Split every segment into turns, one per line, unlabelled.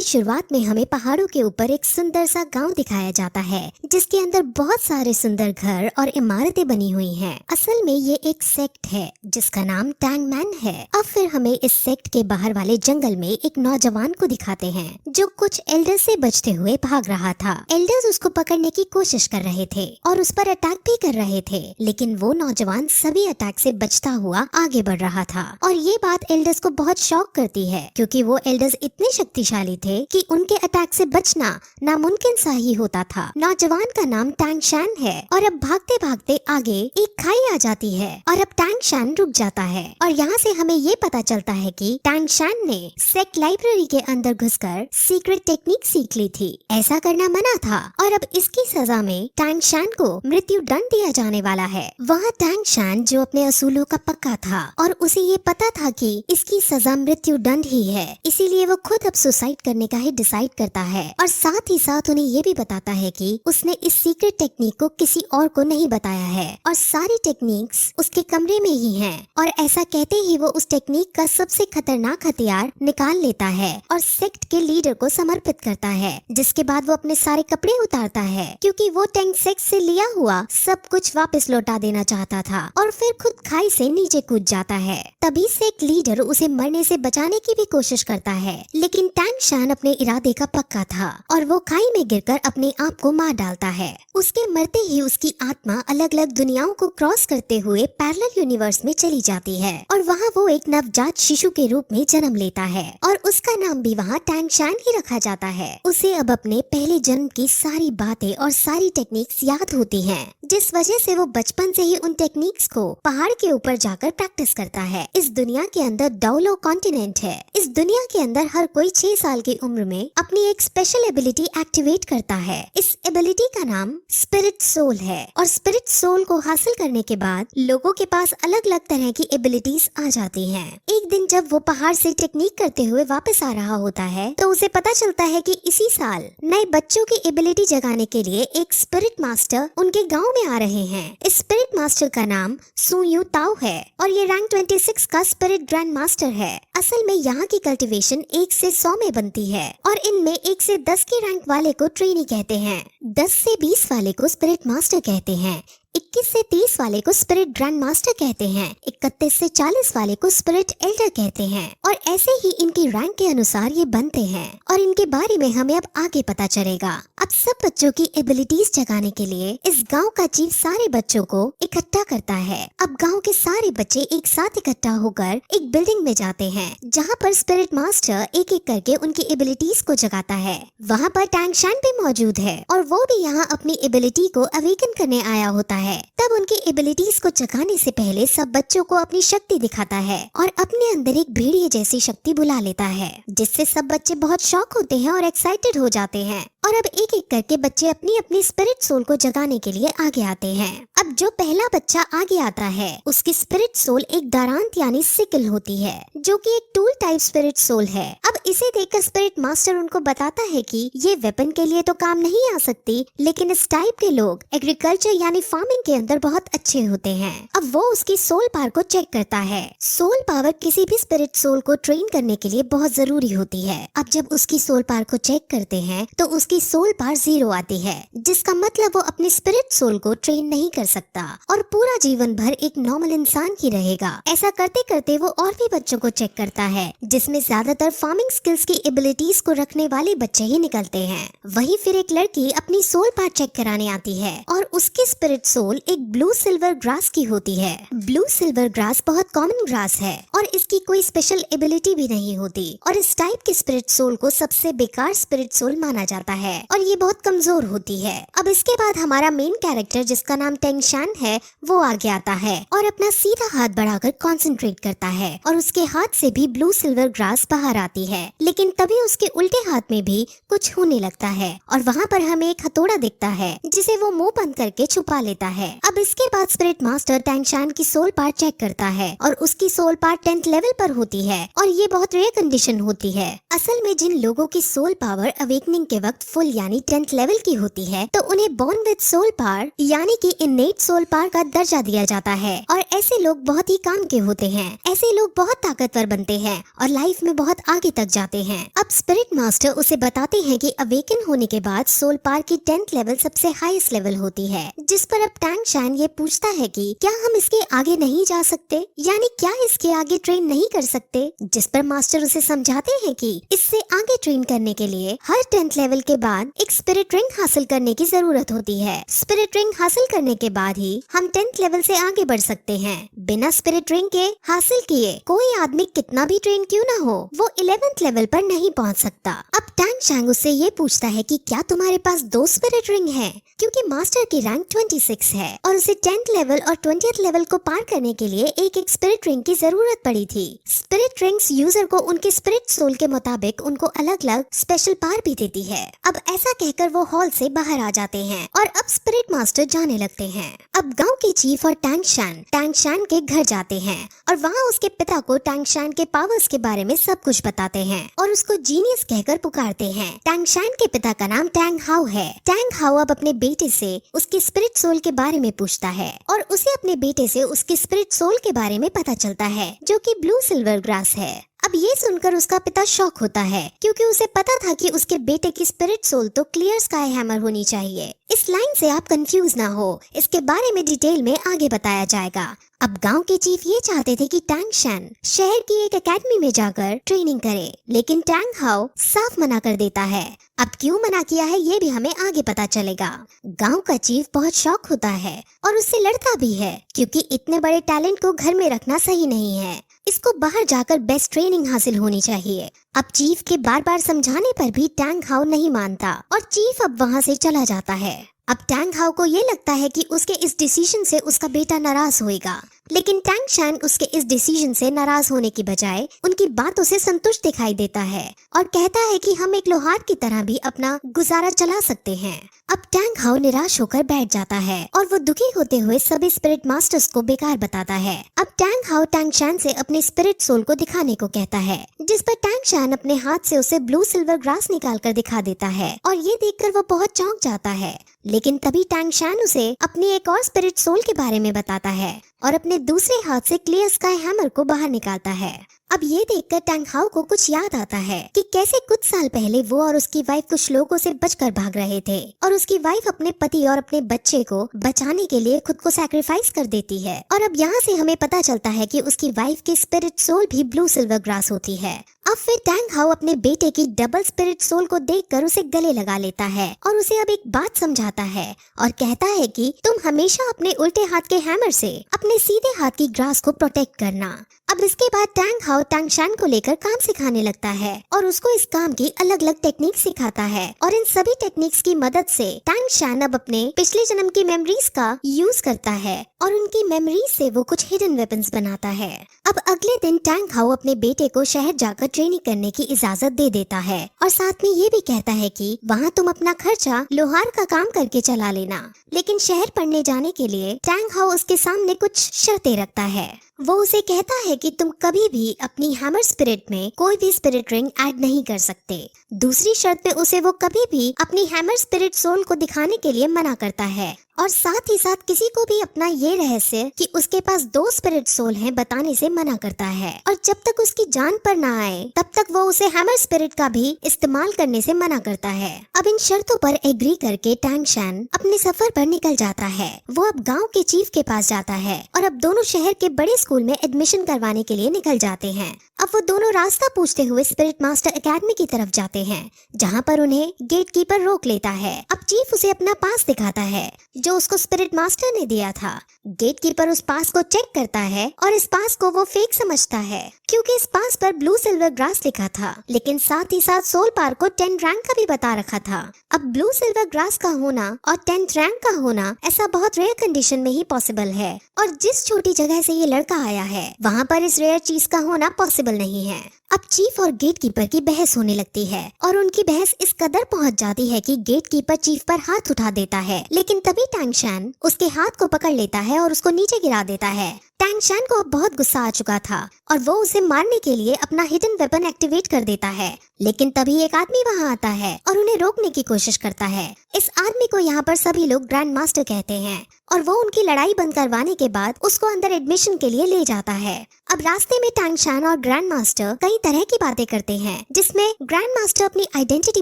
शुरुआत में हमें पहाड़ों के ऊपर एक सुंदर सा गांव दिखाया जाता है जिसके अंदर बहुत सारे सुंदर घर और इमारतें बनी हुई हैं। असल में ये एक सेक्ट है जिसका नाम टैंगमैन है। अब फिर हमें इस सेक्ट के बाहर वाले जंगल में एक नौजवान को दिखाते हैं जो कुछ एल्डर्स से बचते हुए भाग रहा था। एल्डर्स उसको पकड़ने की कोशिश कर रहे थे और उस पर अटैक भी कर रहे थे, लेकिन वो नौजवान सभी अटैक से बचता हुआ आगे बढ़ रहा था। और ये बात एल्डर्स को बहुत शॉक करती है क्योंकि वो एल्डर्स इतने शक्तिशाली थे कि उनके अटैक से बचना नामुमकिन सा ही होता था। नौजवान का नाम टैंग शैन है और अब भागते भागते आगे एक खाई आ जाती है और अब टैंग शैन रुक जाता है और यहाँ से हमें ये पता चलता है कि टैंग शैन ने सेक्ट लाइब्रेरी के अंदर घुसकर सीक्रेट टेक्निक सीख ली थी। ऐसा करना मना था और अब इसकी सजा में टैंग शैन को मृत्यु दंड दिया जाने वाला है। वहाँ टैंग शैन जो अपने असूलों का पक्का था और उसे ये पता था कि इसकी सजा मृत्यु दंड ही है, इसीलिए वो खुद अब सुसाइड करने का ही डिसाइड करता है और साथ ही साथ उन्हें ये भी बताता है कि उसने इस सीक्रेट टेक्निक को किसी और को नहीं बताया है और सारी टेक्निक्स उसके कमरे में ही हैं। और ऐसा कहते ही वो उस टेक्निक का सबसे खतरनाक हथियार निकाल लेता है और सेक्ट के लीडर को समर्पित करता है, जिसके बाद वो अपने सारे कपड़े उतारता है क्योंकि वो टैंग सेक्ट से लिया हुआ सब कुछ वापस लौटा देना चाहता था और फिर खुद खाई से नीचे कूद जाता है। तभी सेक्ट लीडर उसे मरने से बचाने की भी कोशिश करता है, लेकिन टैंग शैन अपने इरादे का पक्का था और वो खाई में गिरकर अपने आप को मार डालता है। उसके मरते ही उसकी आत्मा अलग अलग दुनियाओं को क्रॉस करते हुए पैरेलल यूनिवर्स में चली जाती है और वहाँ वो एक नवजात शिशु के रूप में जन्म लेता है और उसका नाम भी वहाँ टैंग शैन ही रखा जाता है। उसे अब अपने पहले जन्म की सारी बातें और सारी टेक्निक्स याद होती हैं, जिस वजह से वो बचपन से ही उन टेक्निक्स को पहाड़ के ऊपर जाकर प्रैक्टिस करता है। इस दुनिया के अंदर डाउलो कॉन्टिनेंट है। इस दुनिया के अंदर हर कोई 6 साल की उम्र में अपनी एक स्पेशल एबिलिटी एक्टिवेट करता है। इस एबिलिटी का नाम स्पिरिट सोल है और स्पिरिट सोल को हासिल करने के बाद लोगों के पास अलग अलग तरह की एबिलिटीज आ जाती हैं। एक दिन जब वो पहाड़ से टेक्निक करते हुए वापस आ रहा होता है तो उसे पता चलता है कि इसी साल नए बच्चों की एबिलिटी जगाने के लिए एक स्पिरिट मास्टर उनके गांव में आ रहे हैं। इस स्पिरिट मास्टर का नाम सु यू ताओ है और ये रैंक 26 का स्पिरिट ग्रैंड मास्टर है। असल में यहाँ की कल्टीवेशन 1 से 100 में बनती है और इनमें 1 से 10 के रैंक वाले को ट्रेनी कहते हैं, 10 से 20 वाले को स्पिरिट मास्टर कहते हैं, 21 से 30 वाले को स्पिरिट ग्रैंड मास्टर कहते हैं, 31 से 40 वाले को स्पिरिट एल्डर कहते हैं और ऐसे ही इनकी रैंक के अनुसार ये बनते हैं और इनके बारे में हमें अब आगे पता चलेगा। अब सब बच्चों की एबिलिटीज जगाने के लिए इस गांव का चीफ सारे बच्चों को इकट्ठा करता है। अब गांव के सारे बच्चे एक साथ इकट्ठा होकर एक बिल्डिंग में जाते हैं जहां पर स्पिरिट मास्टर एक एक करके उनकी एबिलिटीज को जगाता है। वहां पर टैंग शैन भी मौजूद है और वो भी यहाँ अपनी एबिलिटी को अवेकन करने आया होता है। तब उनकी एबिलिटीज को जगाने से पहले सब बच्चों को अपनी शक्ति दिखाता है और अपने अंदर एक भेड़िए जैसी शक्ति बुला लेता है, जिससे सब बच्चे बहुत शॉक होते हैं और एक्साइटेड हो जाते हैं। और अब एक एक करके बच्चे अपनी अपनी स्पिरिट सोल को जगाने के लिए आगे आते हैं। अब जो पहला बच्चा आगे आता है उसकी स्पिरिट सोल एक दारांत यानी सिकल होती है जो कि एक टूल टाइप स्पिरिट सोल है। अब इसे देखकर स्पिरिट मास्टर उनको बताता है कि ये वेपन के लिए तो काम नहीं आ सकती, लेकिन इस टाइप के लोग एग्रीकल्चर यानी फार्मिंग के अंदर बहुत अच्छे होते हैं। अब वो उसकी सोल पावर को चेक करता है। सोल पावर किसी भी स्पिरिट सोल को ट्रेन करने के लिए बहुत जरूरी होती है। अब जब उसकी सोल पावर को चेक करते हैं तो उसकी सोल पावर 0 आती है, जिसका मतलब वो अपनी स्पिरिट सोल को ट्रेन नहीं कर सकता और पूरा जीवन भर एक नॉर्मल इंसान ही रहेगा। ऐसा करते करते वो और भी बच्चों को चेक करता है, जिसमें ज्यादातर फार्मिंग स्किल्स की एबिलिटीज को रखने वाले बच्चे ही निकलते हैं। वहीं फिर एक लड़की अपनी सोल पावर चेक कराने आती है और उसकी स्पिरिट सोल एक ब्लू सिल्वर ग्रास की होती है। ब्लू सिल्वर ग्रास बहुत कॉमन ग्रास है और इसकी कोई स्पेशल एबिलिटी भी नहीं होती और इस टाइप की स्पिरिट सोल को सबसे बेकार स्पिरिट सोल माना जाता है और ये बहुत कमजोर होती है। अब इसके बाद हमारा मेन कैरेक्टर जिसका नाम टैंग शैन है वो आगे आता है और अपना सीधा हाथ बढ़ाकर कंसंट्रेट करता है और उसके हाथ से भी ब्लू सिल्वर ग्रास बाहर आती है, लेकिन तभी उसके उल्टे हाथ में भी कुछ होने लगता है और वहाँ पर हमें एक हथौड़ा दिखता है जिसे वो मुंह बंद करके छुपा लेता है। अब इसके बाद स्पिरिट मास्टर टैंग शैन की सोल पावर चेक करता है और उसकी सोल पावर 10th लेवल पर होती है और ये बहुत रेयर कंडीशन होती है। असल में जिन लोगों की सोल पावर अवेकनिंग के वक्त फुल यानी 10th लेवल की होती है तो उन्हें बॉर्न विद सोल पावर यानी कि इनेट सोल पावर का दर्जा दिया जाता है और ऐसे लोग बहुत ही काम के होते हैं। ऐसे लोग बहुत ताकतवर बनते हैं और लाइफ में बहुत आगे तक जाते हैं। अब स्पिरिट मास्टर उसे बताते हैं कि अवेकन होने के बाद सोल पावर की 10th लेवल सबसे हाईएस्ट लेवल होती है, जिस पर अब टैंग शैन ये पूछता है कि क्या हम इसके आगे नहीं जा सकते, यानी क्या इसके आगे ट्रेन नहीं कर सकते, जिस पर मास्टर उसे समझाते हैं कि इससे आगे ट्रेन करने के लिए हर 10th लेवल के बाद एक स्पिरिट रिंग हासिल करने की जरूरत होती है। स्पिरिट रिंग हासिल करने के बाद ही हम 10th लेवल से आगे बढ़ सकते हैं। बिना स्पिरिट रिंग के हासिल किए कोई आदमी कितना भी ट्रेन क्यों ना हो वो 11th लेवल पर नहीं पहुंच सकता। अब टैंग शैंग उससे ये पूछता है कि क्या तुम्हारे पास 2 स्पिरिट रिंग है, क्योंकि मास्टर की रैंक 26 है और उसे 10th लेवल और 20th लेवल को पार करने के लिए एक एक स्पिरिट रिंग की जरूरत पड़ी थी। स्पिरिट रिंग्स यूजर को उनके स्पिरिट सोल के मुताबिक उनको अलग अलग स्पेशल पावर भी देती है। अब ऐसा कहकर वो हॉल से बाहर आ जाते हैं और अब स्पिरिट मास्टर जाने लगते हैं। अब गांव के चीफ और टैंग शैन के घर जाते हैं और वहाँ उसके पिता को टैंग शैन के पावर्स के बारे में सब कुछ बताते हैं और उसको जीनियस कहकर पुकारते हैं। टैंग शैन के पिता का नाम टैंग हाउ है। टैंग हाउ अब अपने बेटे से उसके स्पिरिट सोल के बारे में पूछता है और उसे अपने बेटे से उसके स्पिरिट सोल के बारे में पता चलता है, जो कि ब्लू सिल्वर ग्रास है। अब ये सुनकर उसका पिता शॉक होता है क्योंकि उसे पता था कि उसके बेटे की स्पिरिट सोल तो क्लियर स्काई हैमर होनी चाहिए। इस लाइन से आप कंफ्यूज ना हो, इसके बारे में डिटेल में आगे बताया जाएगा। अब गांव के चीफ ये चाहते थे कि टैंग शैन शहर की एक एकेडमी में जाकर ट्रेनिंग करे, लेकिन टैंग हाउ साफ मना कर देता है। अब क्यों मना किया है ये भी हमें आगे पता चलेगा। गांव का चीफ बहुत शॉक होता है और उससे लड़ता भी है क्योंकि इतने बड़े टैलेंट को घर में रखना सही नहीं है, इसको बाहर जाकर बेस्ट ट्रेनिंग हासिल होनी चाहिए। अब चीफ के बार बार समझाने पर भी टैंग हाउ नहीं मानता और चीफ अब वहाँ से चला जाता है। अब टैंग हाउ को ये लगता है कि उसके इस डिसीजन से उसका बेटा नाराज होएगा, लेकिन टैंग शैन उसके इस डिसीजन से नाराज होने की बजाय उनकी बातों से संतुष्ट दिखाई देता है और कहता है कि हम एक लोहार की तरह भी अपना गुजारा चला सकते हैं। अब टैंग हाउ निराश होकर बैठ जाता है और वो दुखी होते हुए सभी स्पिरिट मास्टर्स को बेकार बताता है। अब टैंग हाउ टैंग शैन से अपने स्पिरिट सोल को दिखाने को कहता है, जिस पर टैंग शैन अपने हाथ से उसे ब्लू सिल्वर ग्रास निकाल कर दिखा देता है और ये देखकर वो बहुत चौंक जाता है। लेकिन तभी टैंग शैन उसे अपनी एक और स्पिरिट सोल के बारे में बताता है और अपने दूसरे हाथ से क्लियर स्काई हैमर को बाहर निकालता है। अब ये देखकर टैंग हाउ को कुछ याद आता है कि कैसे कुछ साल पहले वो और उसकी वाइफ कुछ लोगों से बचकर भाग रहे थे और उसकी वाइफ अपने पति और अपने बच्चे को बचाने के लिए खुद को सैक्रिफाइस कर देती है। और अब यहाँ से हमें पता चलता है कि उसकी वाइफ की स्पिरिट सोल भी ब्लू सिल्वर ग्रास होती है। अब फिर टैंग हाउ अपने बेटे की डबल स्पिरिट सोल को देखकर उसे गले लगा लेता है और उसे अब एक बात समझाता है और कहता है कि तुम हमेशा अपने उल्टे हाथ के हैमर से अपने सीधे हाथ की ग्रास को प्रोटेक्ट करना। अब इसके बाद टैंग हाउ टैंग शैन को लेकर काम सिखाने लगता है और उसको इस काम की अलग अलग टेक्निक सिखाता है और इन सभी टेक्निक्स की मदद से टैंग शैन अब अपने पिछले जन्म की मेमोरीज का यूज करता है और उनकी मेमोरीज से वो कुछ हिडन वेपन्स बनाता है। अब अगले दिन टैंग हाउ अपने बेटे को शहर जाकर ट्रेनिंग करने की इजाजत दे देता है और साथ में ये भी कहता है कि वहाँ तुम अपना खर्चा लोहार का काम करके चला लेना। लेकिन शहर पढ़ने जाने के लिए टैंग हाउ उसके सामने कुछ शर्तें रखता है। वो उसे कहता है कि तुम कभी भी अपनी हैमर स्पिरिट में कोई भी स्पिरिट रिंग ऐड नहीं कर सकते। दूसरी शर्त पे उसे वो कभी भी अपनी हैमर स्पिरिट सोल को दिखाने के लिए मना करता है और साथ ही साथ किसी को भी अपना ये रहस्य कि उसके पास 2 स्पिरिट सोल हैं बताने से मना करता है और जब तक उसकी जान पर ना आए तब तक वो उसे हैमर स्पिरिट का भी इस्तेमाल करने से मना करता है। अब इन शर्तों पर एग्री करके टैंग शैन अपने सफर पर निकल जाता है। वो अब गांव के चीफ के पास जाता है और अब दोनों शहर के बड़े स्कूल में एडमिशन करवाने के लिए निकल जाते हैं। अब वो दोनों रास्ता पूछते हुए स्पिरिट मास्टर एकेडमी की तरफ जाते हैं, जहाँ पर उन्हें गेट कीपर रोक लेता है। अब चीफ उसे अपना पास दिखाता है जो उसको स्पिरिट मास्टर ने दिया था। गेट कीपर उस पास को चेक करता है और इस पास को वो फेक समझता है क्योंकि इस पास पर ब्लू सिल्वर ग्रास लिखा था, लेकिन साथ ही साथ सोल पार को 10 रैंक का भी बता रखा था। अब ब्लू सिल्वर ग्रास का होना और 10th रैंक का होना ऐसा बहुत रेयर कंडीशन में ही पॉसिबल है और जिस छोटी जगह से ये लड़का आया है वहाँ पर इस रेयर चीज का होना पॉसिबल नहीं है। अब चीफ और गेट कीपर की बहस होने लगती है और उनकी बहस इस कदर पहुंच जाती है कि गेट कीपर चीफ पर हाथ उठा देता है, लेकिन तभी टैंग शैन उसके हाथ को पकड़ लेता है और उसको नीचे गिरा देता है। टैंग शैन को अब बहुत गुस्सा आ चुका था और वो उसे मारने के लिए अपना हिडन वेपन एक्टिवेट कर देता है। लेकिन तभी एक आदमी वहाँ आता है और उन्हें रोकने की कोशिश करता है। इस आदमी को यहाँ पर सभी लोग ग्रैंड मास्टर कहते हैं और वो उनकी लड़ाई बंद करवाने के बाद उसको अंदर एडमिशन के लिए ले जाता है। अब रास्ते में टैंग शैन और ग्रैंड मास्टर कई तरह की बातें करते हैं, जिसमें ग्रैंड मास्टर अपनी आइडेंटिटी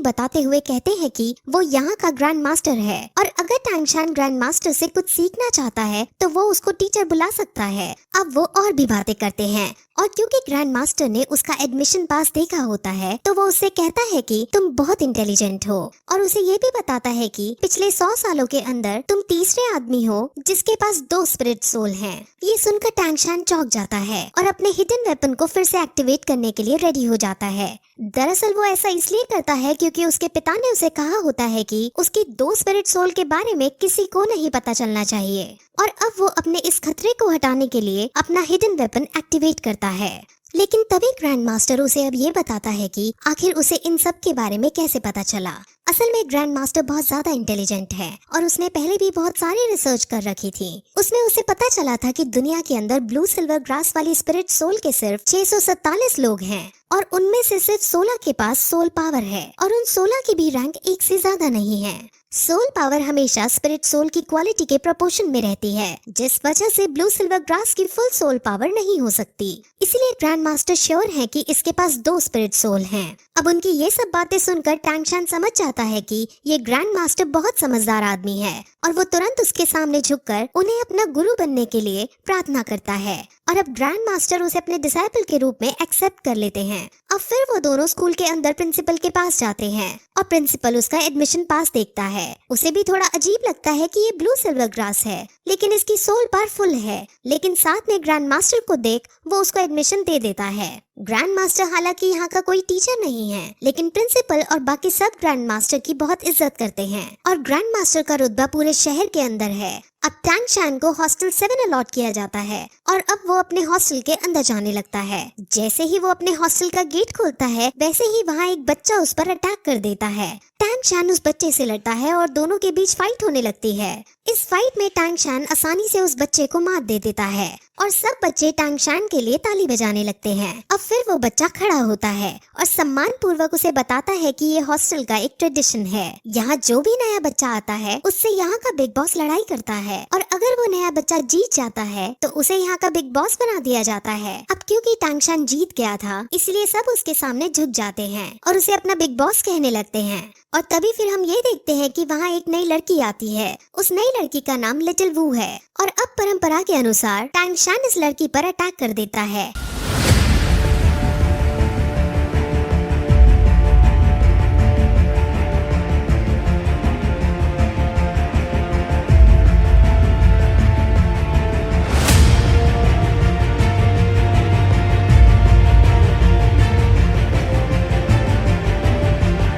बताते हुए कहते हैं कि वो यहाँ का ग्रैंड मास्टर है और अगर टैंग शैन ग्रैंड मास्टर से कुछ सीखना चाहता है तो वो उसको टीचर बुला सकता है। अब वो और भी बातें करते हैं और क्योंकि ग्रैंड मास्टर ने उसका एडमिशन पास देखा होता है तो वो उससे कहता है कि तुम बहुत इंटेलिजेंट हो और उसे ये भी बताता है कि पिछले 100 सालों के अंदर तुम तीसरे आदमी हो जिसके पास 2 स्पिरिट सोल हैं। ये सुनकर टैंग शैन चौंक जाता है और अपने हिडन वेपन को फिर से एक्टिवेट करने के लिए रेडी हो जाता है। दरअसल वो ऐसा इसलिए करता है क्योंकि उसके पिता ने उसे कहा होता है कि उसकी 2 स्पिरिट सोल के बारे में किसी को नहीं पता चलना चाहिए और अब वो अपने इस खतरे को हटाने के लिए अपना हिडन वेपन एक्टिवेट करता है। लेकिन तभी ग्रैंड मास्टर उसे अब ये बताता है कि आखिर उसे इन सब के बारे में कैसे पता चला। असल में ग्रैंड मास्टर बहुत ज्यादा इंटेलिजेंट है और उसने पहले भी बहुत सारी रिसर्च कर रखी थी। उसमें उसे पता चला था कि दुनिया के अंदर ब्लू सिल्वर ग्रास वाली स्पिरिट सोल के सिर्फ 647 लोग हैं और उनमें से सिर्फ 16 के पास सोल पावर है और उन 16 की भी रैंक 1 से ज्यादा नहीं है। सोल पावर हमेशा स्पिरिट सोल की क्वालिटी के प्रोपोर्शन में रहती है, जिस वजह से ब्लू सिल्वर ग्रास की फुल सोल पावर नहीं हो सकती। इसलिए ग्रैंड मास्टर श्योर है कि इसके पास 2 स्पिरिट सोल हैं। अब उनकी ये सब बातें सुनकर टैंग शैन समझ जाता है कि ये ग्रैंड मास्टर बहुत समझदार आदमी है और वो तुरंत उसके सामने झुककर उन्हें अपना गुरु बनने के लिए प्रार्थना करता है और अब ग्रैंड मास्टर उसे अपने डिसाइपल के रूप में एक्सेप्ट कर लेते हैं। अब फिर वो दोनों स्कूल के अंदर प्रिंसिपल के पास जाते हैं और प्रिंसिपल उसका एडमिशन पास देखता है। उसे भी थोड़ा अजीब लगता है कि ये ब्लू सिल्वर ग्रास है लेकिन इसकी सोल पावर फुल है, लेकिन साथ में ग्रैंड मास्टर को देख वो उसको एडमिशन दे देता है। ग्रैंड मास्टर हालांकि यहाँ का कोई टीचर नहीं है, लेकिन प्रिंसिपल और बाकी सब ग्रैंड मास्टर की बहुत इज्जत करते हैं और ग्रैंड मास्टर का रुतबा पूरे शहर के अंदर है। अब टैंग शैन को हॉस्टल 7 अलॉट किया जाता है और अब वो अपने हॉस्टल के अंदर जाने लगता है। जैसे ही वो अपने हॉस्टल का गेट खोलता है वैसे ही वहाँ एक बच्चा उस पर अटैक कर देता है। टैंग शैन उस बच्चे से लड़ता है और दोनों के बीच फाइट होने लगती है। इस फाइट में टैंग शैन आसानी से उस बच्चे को मार दे देता है और सब बच्चे टैंग शैन के लिए ताली बजाने लगते हैं। अब फिर वो बच्चा खड़ा होता है और सम्मान पूर्वक उसे बताता है कि ये हॉस्टल का एक ट्रेडिशन है। यहाँ जो भी नया बच्चा आता है उससे यहाँ का बिग बॉस लड़ाई करता है और अगर वो नया बच्चा जीत जाता है तो उसे यहाँ का बिग बॉस बना दिया जाता है। अब क्योंकि टैंग शैन जीत गया था इसलिए सब उसके सामने झुक जाते हैं और उसे अपना बिग बॉस कहने लगते हैं। और तभी फिर हम ये देखते हैं कि वहाँ एक नई लड़की आती है। उस नई लड़की का नाम लिटिल वू है और अब परंपरा के अनुसार टैंग शैन इस लड़की पर अटैक कर देता है।